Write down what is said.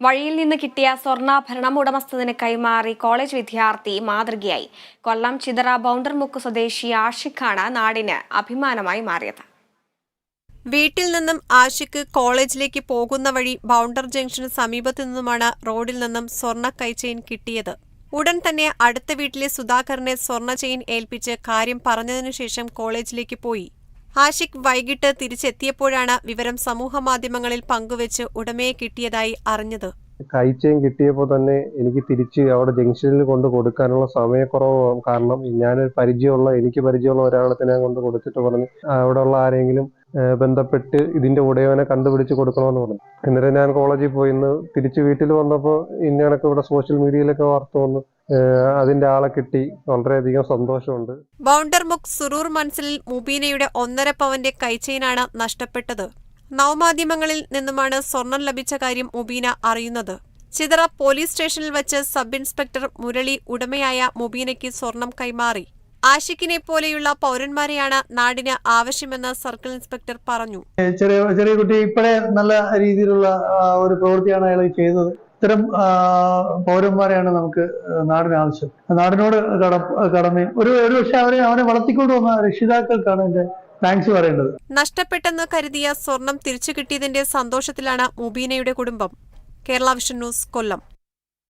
വഴിയിൽ നിന്ന് കിട്ടിയ സ്വർണ്ണാഭരണം ഉടമസ്ഥന് കൈമാറി കോളേജ് വിദ്യാർത്ഥി മാതൃകയായി. കൊല്ലം ചിതറ ബൗണ്ടർമുക്ക് സ്വദേശി ആഷിഖാണ് നാടിന് അഭിമാനമായി മാറിയത്. വീട്ടിൽ നിന്നും ആഷിഖ് കോളേജിലേക്ക് പോകുന്ന വഴി ബൗണ്ടർ ജംഗ്ഷന് സമീപത്തു നിന്നുമാണ് റോഡിൽ നിന്നും സ്വർണ്ണ കൈചെയിൻ കിട്ടിയത്. ഉടൻ തന്നെ അടുത്ത വീട്ടിലെ സുധാകരനെ സ്വർണ്ണ ചെയിൻ ഏൽപ്പിച്ച് കാര്യം പറഞ്ഞതിനുശേഷം കോളേജിലേക്ക് പോയി. ആഷിഖ് വൈകിട്ട് തിരിച്ചെത്തിയപ്പോഴാണ് വിവരം സമൂഹമാധ്യമങ്ങളിൽ പങ്കുവച്ച് ഉടമയെ കിട്ടിയതായി അറിഞ്ഞത്. കൈചെയിൻ കിട്ടിയപ്പോൾ തന്നെ എനിക്ക് തിരിച്ച് അവിടെ ജംഗ്ഷനിൽ കൊണ്ട് കൊടുക്കാനുള്ള സമയക്കുറവ് കാരണം എനിക്ക് പരിചയമുള്ള ഒരാളത്തിനെ കൊണ്ട് കൊടുത്തിട്ട് പറഞ്ഞു അവിടെയുള്ള ആരെങ്കിലും ബന്ധപ്പെട്ട് ഇതിന്റെ ഉടയവനെ കണ്ടുപിടിച്ച് കൊടുക്കണമെന്ന് പറഞ്ഞു. എന്നിട്ട് ഞാൻ കോളേജിൽ പോയി തിരിച്ച് വീട്ടിൽ വന്നപ്പോൾ ഇന്നണക്ക് ഇവിടെ സോഷ്യൽ മീഡിയയിലൊക്കെ വാർത്ത വന്നു. അതിന്റെ ആളെ കിട്ടി. വളരെയധികം സന്തോഷമുണ്ട്. ബൗണ്ടർമുക്ക് സുറൂർ മൻസിലിൽ മുബീനയുടെ 1.5 പവന്റെ കൈചെയിനാണ് നഷ്ടപ്പെട്ടത്. നവമാധ്യമങ്ങളിൽ നിന്നുമാണ് സ്വർണം ലഭിച്ച കാര്യം മുബീന അറിയുന്നത്. ചിതറ പോലീസ് സ്റ്റേഷനിൽ വച്ച് സബ് ഇൻസ്പെക്ടർ മുരളി ഉടമയായ മുബീനയ്ക്ക് സ്വർണം കൈമാറി. ആഷിഖിനെ പോലെയുള്ള പൗരന്മാരെയാണ് നാടിന് ആവശ്യമെന്ന് സർക്കിൾ ഇൻസ്പെക്ടർ പറഞ്ഞു. ചെറിയ കുട്ടി ഇപ്പോഴേ നല്ല രീതിയിലുള്ള ഒരു പ്രവൃത്തിയാണ് അയാൾ ചെയ്തത്. ഇത്തരം പൗരന്മാരെയാണ് നമുക്ക് നാടിന് ആവശ്യം. നാടിനോട് കടമയും ഒരു പക്ഷെ അവനെ വളർത്തിക്കൊണ്ട് വന്ന രക്ഷിതാക്കൾക്കാണ് എന്റെ താങ്ക്സ് പറയേണ്ടത്. നഷ്ടപ്പെട്ടെന്ന് കരുതിയ സ്വർണം തിരിച്ചു കിട്ടിയതിന്റെ സന്തോഷത്തിലാണ് മുബീനയുടെ കുടുംബം. കേരള വിഷൻ ന്യൂസ്, കൊല്ലം.